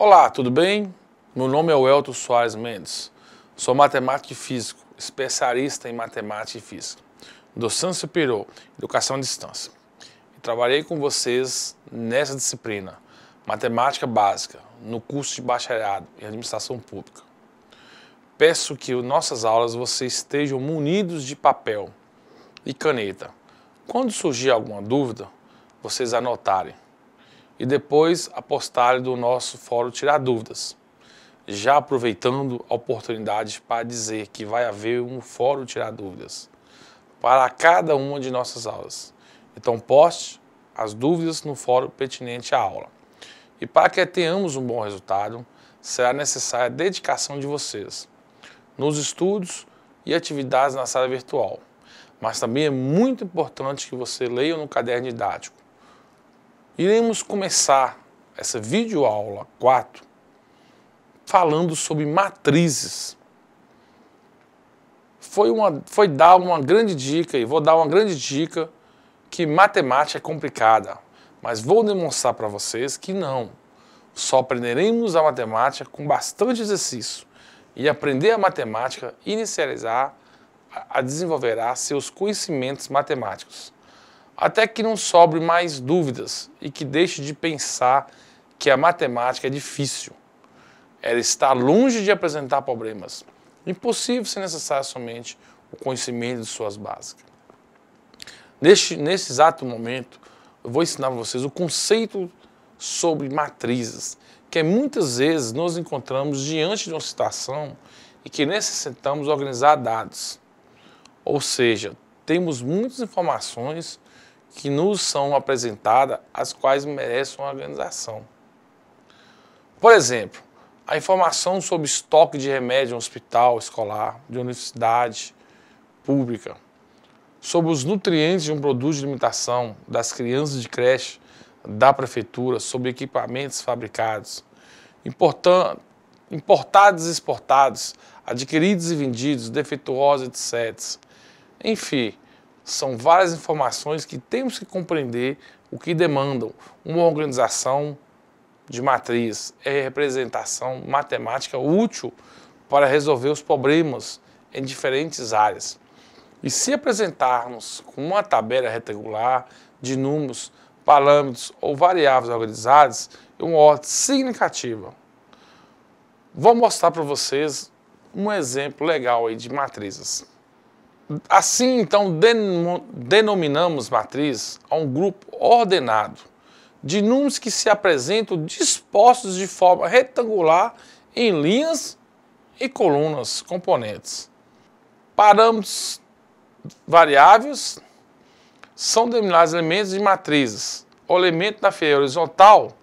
Olá, tudo bem? Meu nome é Welton Soares Mendes. Sou matemático e físico, especialista em matemática e física. Docência superior, educação à distância. E trabalhei com vocês nessa disciplina, matemática básica, no curso de bacharelado em administração pública. Peço que nossas aulas vocês estejam munidos de papel e caneta. Quando surgir alguma dúvida, vocês anotarem. E depois apostarem do nosso fórum Tirar Dúvidas. Já aproveitando a oportunidade para dizer que vai haver um fórum Tirar Dúvidas para cada uma de nossas aulas. Então poste as dúvidas no fórum pertinente à aula. E para que tenhamos um bom resultado, será necessária a dedicação de vocês nos estudos e atividades na sala virtual. Mas também é muito importante que você leia no caderno didático. Iremos começar essa videoaula 4 falando sobre matrizes. Foi dar uma grande dica, e vou dar uma grande dica, que matemática é complicada, mas vou demonstrar para vocês que não. Só aprenderemos a matemática com bastante exercício, e aprender a matemática inicializar a desenvolverá seus conhecimentos matemáticos. Até que não sobre mais dúvidas e que deixe de pensar que a matemática é difícil. Ela está longe de apresentar problemas. Impossível se necessário somente o conhecimento de suas bases. Nesse exato momento, eu vou ensinar para vocês o conceito sobre matrizes, que muitas vezes nos encontramos diante de uma situação e que necessitamos organizar dados. Ou seja, temos muitas informações que nos são apresentadas, as quais merecem uma organização. Por exemplo, a informação sobre estoque de remédio em um hospital escolar, de universidade pública, sobre os nutrientes de um produto de alimentação das crianças de creche, da prefeitura, sobre equipamentos fabricados, importados e exportados, adquiridos e vendidos, defeituosos, etc. Enfim, são várias informações que temos que compreender o que demandam uma organização de matriz, representação matemática útil para resolver os problemas em diferentes áreas. E se apresentarmos com uma tabela retangular de números, parâmetros ou variáveis organizadas em uma ordem significativa. Vou mostrar para vocês um exemplo legal aí de matrizes. Assim, então, denominamos matriz a um grupo ordenado de números que se apresentam dispostos de forma retangular em linhas e colunas componentes. Parâmetros variáveis são denominados elementos de matrizes. O elemento na fileira horizontal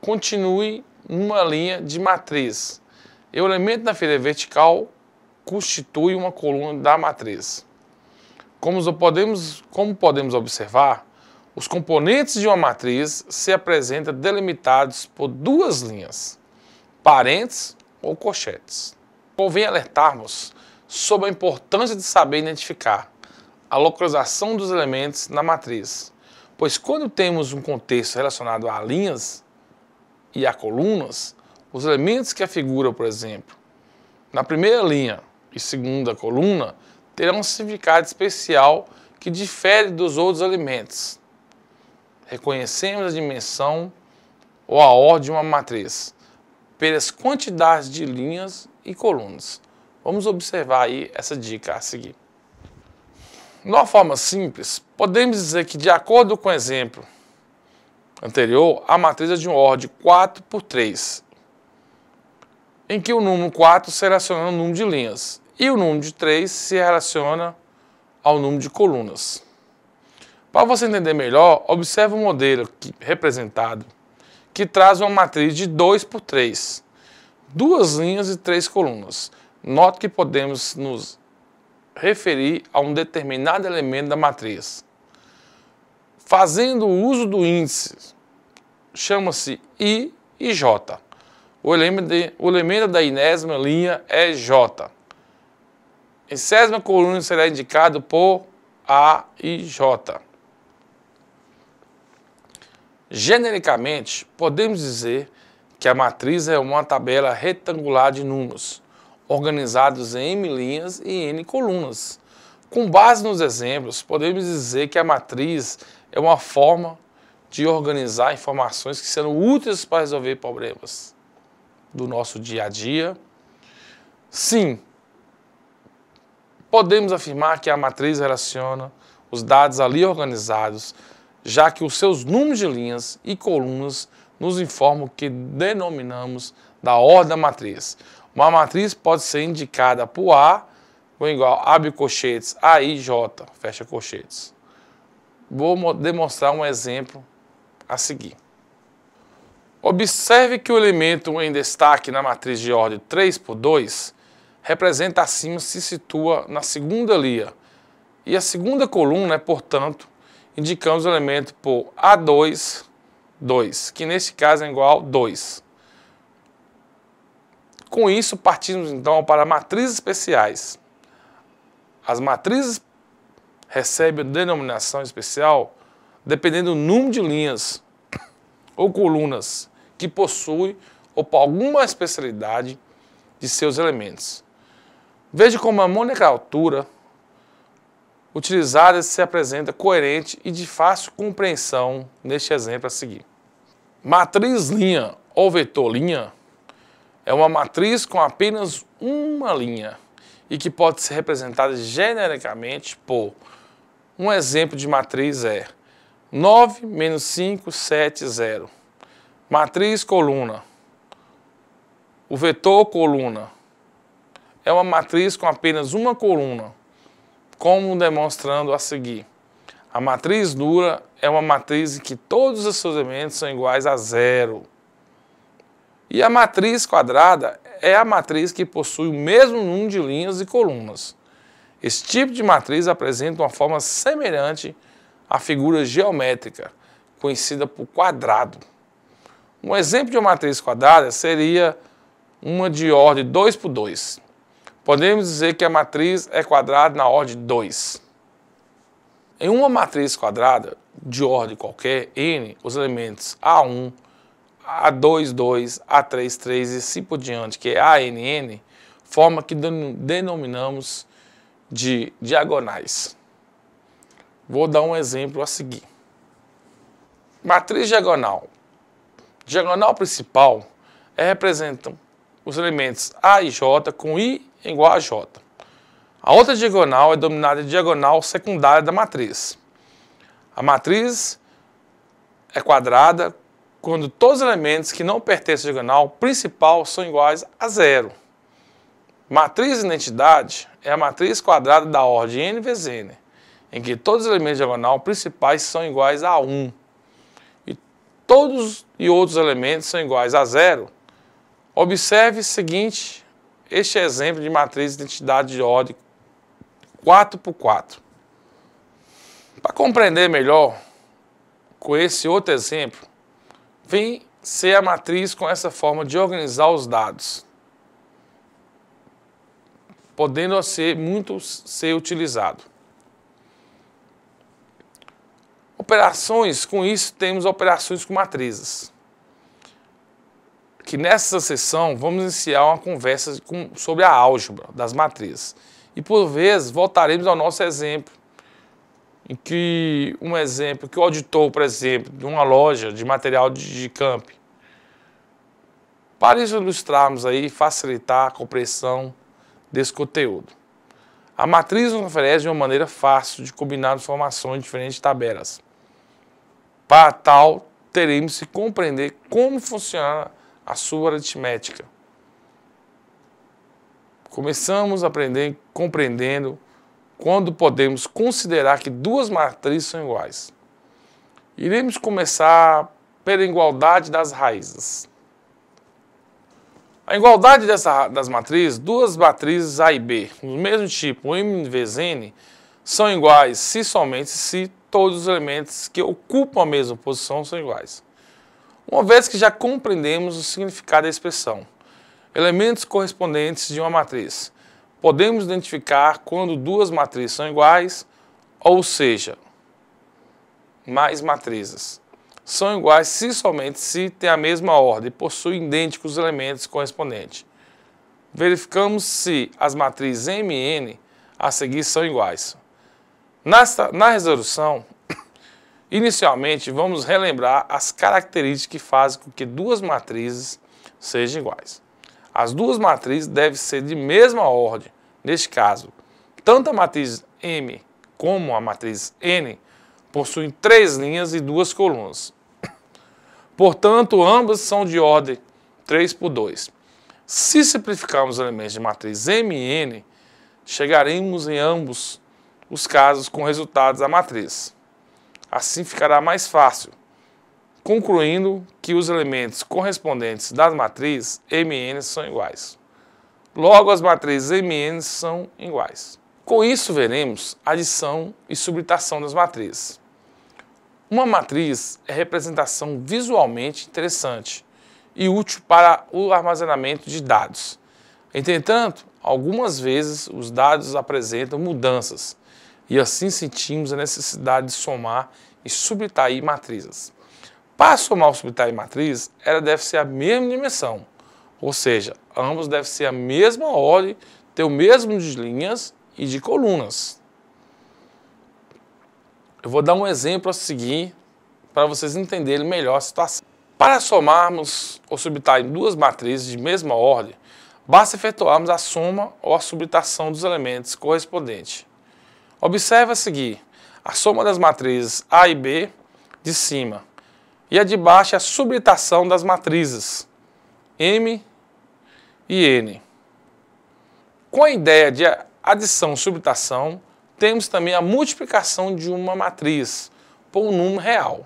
continue numa linha de matriz. E o elemento na fileira vertical constitui uma coluna da matriz. Como podemos observar, os componentes de uma matriz se apresentam delimitados por duas linhas, parênteses ou colchetes. Convém alertarmos sobre a importância de saber identificar a localização dos elementos na matriz, pois quando temos um contexto relacionado a linhas e a colunas, os elementos que afiguram, por exemplo, na primeira linha e segunda coluna, terão um significado especial que difere dos outros elementos. Reconhecemos a dimensão ou a ordem de uma matriz pelas quantidades de linhas e colunas. Vamos observar aí essa dica a seguir. De uma forma simples, podemos dizer que, de acordo com o exemplo anterior, a matriz é de uma ordem 4 por 3, em que o número 4 se relaciona ao número de linhas e o número de 3 se relaciona ao número de colunas. Para você entender melhor, observe o modelo representado, que traz uma matriz de 2 por 3, 2 linhas e 3 colunas. Note que podemos nos referir a um determinado elemento da matriz. Fazendo uso do índice, chama-se I e J. O elemento da enésima linha é J. Em sésima coluna será indicado por A e J. Genericamente, podemos dizer que a matriz é uma tabela retangular de números, organizados em M linhas e N colunas. Com base nos exemplos, podemos dizer que a matriz é uma forma de organizar informações que serão úteis para resolver problemas do nosso dia a dia. Sim, podemos afirmar que a matriz relaciona os dados ali organizados, já que os seus números de linhas e colunas nos informam o que denominamos da ordem da matriz. Uma matriz pode ser indicada por A, ou igual, abre colchetes, AI, J, fecha colchetes. Vou demonstrar um exemplo a seguir. Observe que o elemento em destaque na matriz de ordem 3 por 2 representa acima se situa na segunda linha. E a segunda coluna, portanto, indicamos o elemento por A2, 2, que neste caso é igual a 2. Com isso, partimos então para matrizes especiais. As matrizes recebem a denominação especial dependendo do número de linhas ou colunas que possui ou por alguma especialidade de seus elementos. Veja como a nomenclatura utilizada se apresenta coerente e de fácil compreensão neste exemplo a seguir. Matriz linha ou vetor linha é uma matriz com apenas uma linha e que pode ser representada genericamente por um exemplo de matriz é 9 menos 5, 7, 0. Matriz coluna. O vetor coluna é uma matriz com apenas uma coluna, como demonstrando a seguir. A matriz nula é uma matriz em que todos os seus elementos são iguais a 0. E a matriz quadrada é a matriz que possui o mesmo número de linhas e colunas. Esse tipo de matriz apresenta uma forma semelhante à figura geométrica, conhecida por quadrado. Um exemplo de uma matriz quadrada seria uma de ordem 2 por 2. Podemos dizer que a matriz é quadrada na ordem 2. Em uma matriz quadrada de ordem qualquer, N, os elementos A1, A2, 2, A3, 3 e assim por diante, que é ANN, forma que denominamos de diagonais. Vou dar um exemplo a seguir. Matriz diagonal. Diagonal principal representam os elementos A e J com I igual a J. A outra diagonal é denominada de diagonal secundária da matriz. A matriz é quadrada quando todos os elementos que não pertencem à diagonal principal são iguais a 0. Matriz identidade é a matriz quadrada da ordem n vezes n, em que todos os elementos da diagonal principais são iguais a 1. E todos e outros elementos são iguais a 0. Observe o seguinte, este exemplo de matriz de identidade de ordem 4 por 4. Para compreender melhor, com esse outro exemplo, vem ser a matriz com essa forma de organizar os dados, podendo ser utilizado. Operações, com isso temos operações com matrizes. Que nessa sessão vamos iniciar uma conversa sobre a álgebra das matrizes. E por vezes voltaremos ao nosso exemplo, em que um exemplo que o auditor, por exemplo, de uma loja de material de camp, para ilustrarmos aí e facilitar a compreensão desse conteúdo. A matriz nos oferece uma maneira fácil de combinar informações de diferentes tabelas. Para tal, teremos que compreender como funciona a sua aritmética. Começamos a aprender compreendendo quando podemos considerar que duas matrizes são iguais. Iremos começar pela igualdade das raízes. A igualdade das matrizes, duas matrizes A e B, do mesmo tipo, M vezes N, são iguais se todos os elementos que ocupam a mesma posição são iguais. Uma vez que já compreendemos o significado da expressão, elementos correspondentes de uma matriz, podemos identificar quando duas matrizes são iguais, ou seja, mais matrizes. são iguais se somente se tem a mesma ordem e possuem idênticos elementos correspondentes. Verificamos se as matrizes M e N a seguir são iguais. Na resolução, inicialmente vamos relembrar as características que fazem com que duas matrizes sejam iguais. As duas matrizes devem ser de mesma ordem. Neste caso, tanto a matriz M como a matriz N possuem 3 linhas e 2 colunas. Portanto, ambas são de ordem 3 por 2. Se simplificarmos os elementos de matriz M e N, chegaremos em ambos os casos com resultados da matriz. Assim ficará mais fácil, concluindo que os elementos correspondentes das matrizes M e N são iguais. Logo, as matrizes M e N são iguais. Com isso, veremos adição e subtração das matrizes. Uma matriz é representação visualmente interessante e útil para o armazenamento de dados. Entretanto, algumas vezes os dados apresentam mudanças e assim sentimos a necessidade de somar e subtrair matrizes. Para somar ou subtrair matrizes, ela deve ser a mesma dimensão, ou seja, ambos devem ser a mesma ordem, ter o mesmo número de linhas e de colunas. Eu vou dar um exemplo a seguir para vocês entenderem melhor a situação. Para somarmos ou subtrair duas matrizes de mesma ordem, basta efetuarmos a soma ou a subtração dos elementos correspondentes. Observe a seguir a soma das matrizes A e B de cima e a de baixo é a subtração das matrizes M e N. Com a ideia de adição e subtração, temos também a multiplicação de uma matriz por um número real.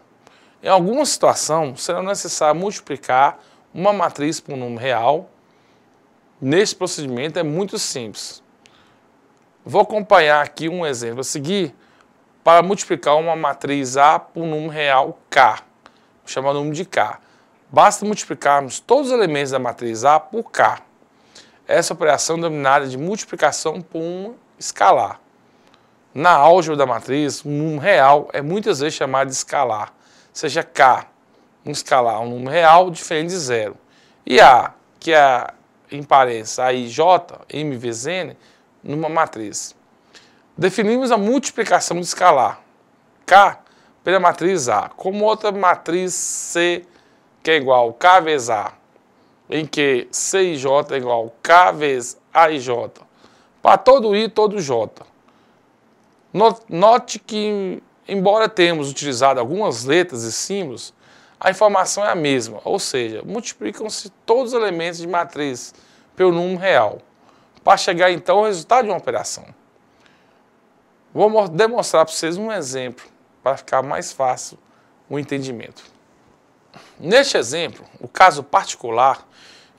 Em alguma situação, será necessário multiplicar uma matriz por um número real. Neste procedimento é muito simples. Vou acompanhar aqui um exemplo a seguir para multiplicar uma matriz A por um número real K. Vou chamar o número de K. Basta multiplicarmos todos os elementos da matriz A por K. Essa operação é denominada de multiplicação por um escalar. Na álgebra da matriz, um número real é muitas vezes chamado de escalar, seja K, um escalar, um número real diferente de zero. E A, que é em parênteses, aí J, M vezes N, numa matriz. Definimos a multiplicação de escalar, K, pela matriz A, como outra matriz C, que é igual a K vezes A, em que C e J é igual a K vezes A e J, para todo I e todo J. Note que, embora tenhamos utilizado algumas letras e símbolos, a informação é a mesma, ou seja, multiplicam-se todos os elementos de matriz pelo número real, para chegar então ao resultado de uma operação. Vou demonstrar para vocês um exemplo, para ficar mais fácil o entendimento. Neste exemplo, o caso particular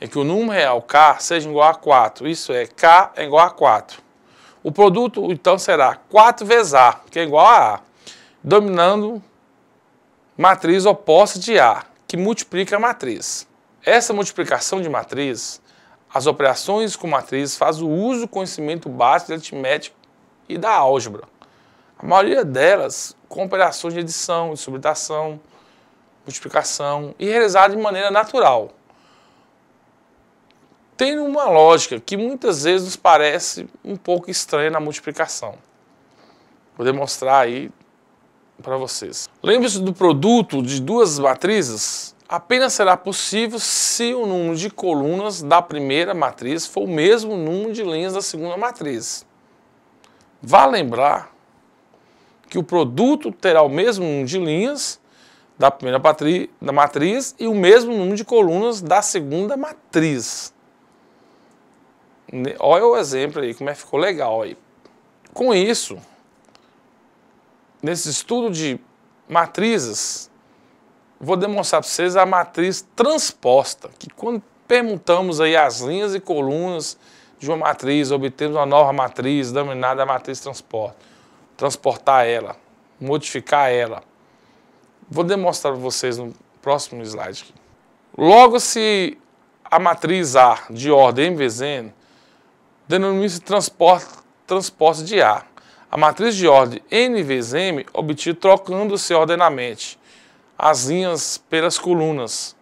é que o número real K seja igual a 4, isso é, K é igual a 4. O produto, então, será 4 vezes A, que é igual a A, dominando matriz oposta de A, que multiplica a matriz. Essa multiplicação de matriz, as operações com matriz fazem o uso do conhecimento básico de aritmética e da álgebra. A maioria delas com operações de adição, de subtração, multiplicação e realizada de maneira natural. Tem uma lógica que muitas vezes nos parece um pouco estranha na multiplicação. Vou demonstrar aí para vocês. Lembre-se do produto de duas matrizes, apenas será possível se o número de colunas da primeira matriz for o mesmo número de linhas da segunda matriz. Vale lembrar que o produto terá o mesmo número de linhas da primeira matriz e o mesmo número de colunas da segunda matriz. Olha o exemplo aí, como é que ficou legal aí. Com isso, nesse estudo de matrizes, vou demonstrar para vocês a matriz transposta, que quando permutamos aí as linhas e colunas de uma matriz, obtemos uma nova matriz, denominada matriz transposta. Transportar ela, modificar ela. Vou demonstrar para vocês no próximo slide aqui. Logo, se a matriz A de ordem M vezes N denomina-se transposta de A. A matriz de ordem N vezes M obtida trocando-se ordenadamente as linhas pelas colunas.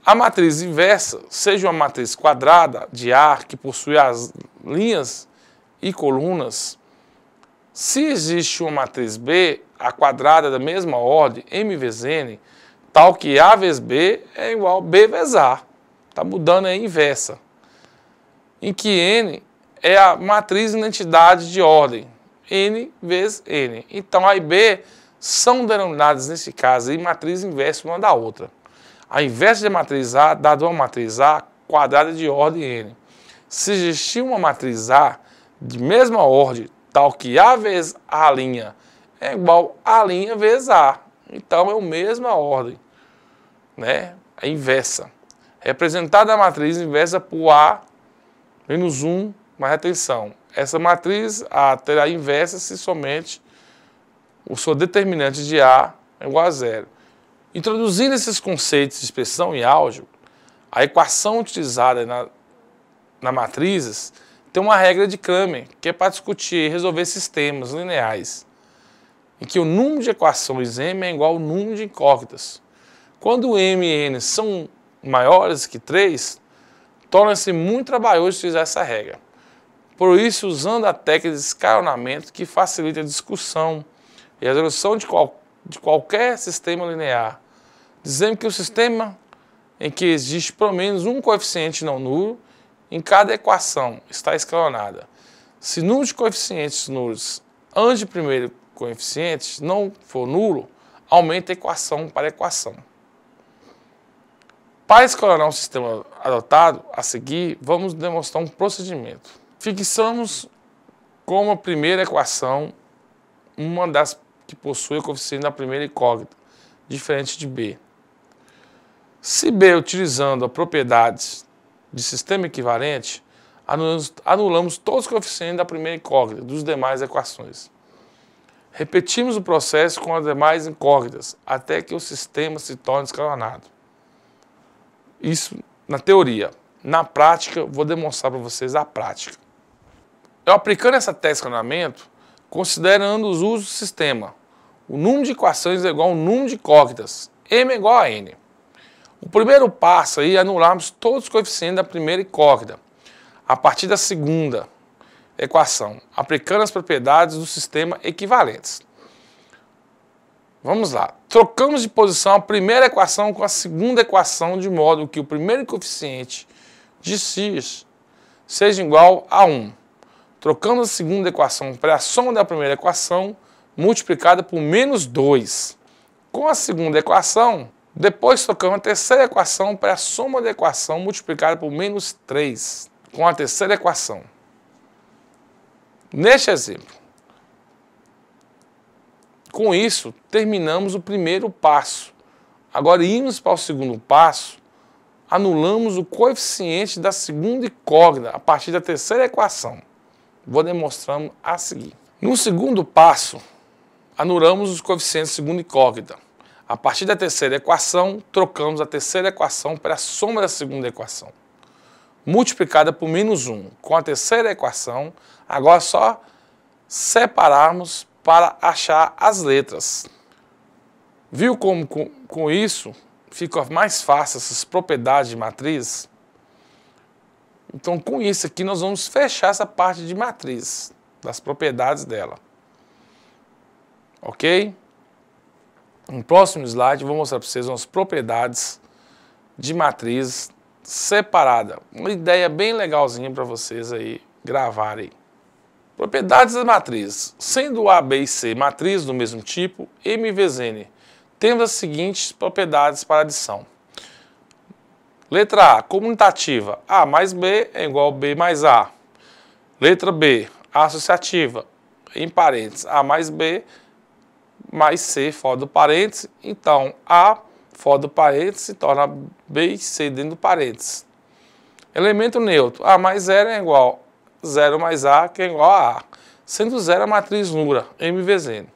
A matriz inversa, seja uma matriz quadrada de A que possui as linhas e colunas, se existe uma matriz B, a quadrada da mesma ordem, M vezes N, tal que A vezes B é igual a B vezes A. Está mudando a inversa. Em que N é a matriz identidade de ordem, N vezes N. Então A e B são denominadas, nesse caso, em matriz inversa uma da outra. A inversa de matriz A dá uma matriz A quadrada de ordem N. Se existir uma matriz A de mesma ordem, tal que A vezes A' é igual a' vezes A. Então é a mesma ordem, né? É inversa. Representada a matriz inversa por A menos 1, mas atenção, essa matriz A terá inversa se somente o seu determinante de A é igual a zero. Introduzindo esses conceitos de expressão e álgebra, a equação utilizada na matrizes tem uma regra de Cramer, que é para discutir e resolver sistemas lineares, em que o número de equações M é igual ao número de incógnitas. Quando M e N são maiores que 3, torna-se muito trabalhoso utilizar essa regra. Por isso, usando a técnica de escalonamento, que facilita a discussão e a resolução de qualquer sistema linear, dizendo que o sistema em que existe pelo menos um coeficiente não nulo em cada equação está escalonada. Se o número de coeficientes nulos antes de primeiro coeficiente não for nulo, aumenta a equação para equação. Para escalonar um sistema adotado, a seguir, vamos demonstrar um procedimento. Fixamos como a primeira equação uma das que possui o coeficiente da primeira incógnita, diferente de B. Se B, utilizando as propriedades de sistema equivalente, anulamos todos os coeficientes da primeira incógnita dos demais equações. Repetimos o processo com as demais incógnitas, até que o sistema se torne escalonado. Isso na teoria. Na prática, vou demonstrar para vocês a prática. Eu aplicando essa técnica de escalonamento, considerando os usos do sistema, o número de equações é igual ao número de incógnitas, M é igual a N. O primeiro passo aí é anularmos todos os coeficientes da primeira incógnita, a partir da segunda equação, aplicando as propriedades do sistema equivalentes. Vamos lá. Trocamos de posição a primeira equação com a segunda equação, de modo que o primeiro coeficiente de x seja igual a 1. Trocamos a segunda equação para a soma da primeira equação, multiplicada por menos 2. Com a segunda equação, depois trocamos a terceira equação para a soma da equação multiplicada por menos 3. Com a terceira equação. Neste exemplo, com isso, terminamos o primeiro passo. Agora, irmos para o segundo passo, anulamos o coeficiente da segunda incógnita a partir da terceira equação. Vou demonstrando a seguir. No segundo passo, anulamos os coeficientes da segunda incógnita. A partir da terceira equação, trocamos a terceira equação para a soma da segunda equação, multiplicada por menos 1. Com a terceira equação, agora é só separarmos para achar as letras. Viu como com isso fica mais fácil essas propriedades de matriz? Então, com isso aqui, nós vamos fechar essa parte de matriz, das propriedades dela. Ok? No próximo slide, eu vou mostrar para vocês umas propriedades de matriz separada. Uma ideia bem legalzinha para vocês aí gravarem. Propriedades da matriz. Sendo A, B e C matriz do mesmo tipo, M vezes N, temos as seguintes propriedades para adição. Letra A, comutativa. A mais B é igual a B mais A. Letra B, associativa. Em parênteses, A mais B mais C fora do parênteses. Então, A fora do parênteses se torna B e C dentro do parênteses. Elemento neutro. A mais 0 é igual a 0 mais A, que é igual a A. Sendo 0 a matriz nula, M vezes N.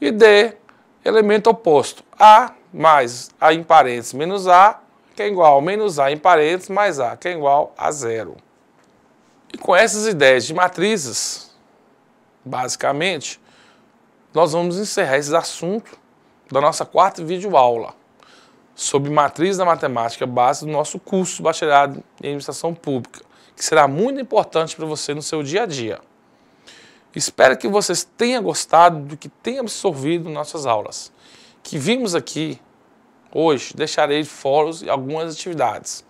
E D, elemento oposto. A mais A em parênteses menos A, que é igual a menos A em parênteses mais A, que é igual a 0. E com essas ideias de matrizes, basicamente, nós vamos encerrar esse assunto da nossa quarta videoaula sobre matriz da matemática base do nosso curso Bacharelado em Administração Pública, que será muito importante para você no seu dia a dia. Espero que vocês tenham gostado do que tenham absorvido em nossas aulas. Que vimos aqui hoje, deixarei fóruns e algumas atividades.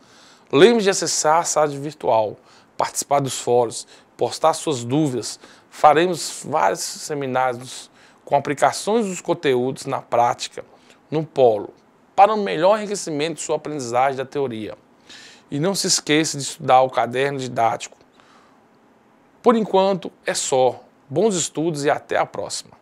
Lembre de acessar a sala virtual, participar dos fóruns, postar suas dúvidas. Faremos vários seminários com aplicações dos conteúdos na prática, no polo, para um melhor enriquecimento de sua aprendizagem da teoria. E não se esqueça de estudar o caderno didático. Por enquanto, é só. Bons estudos e até a próxima.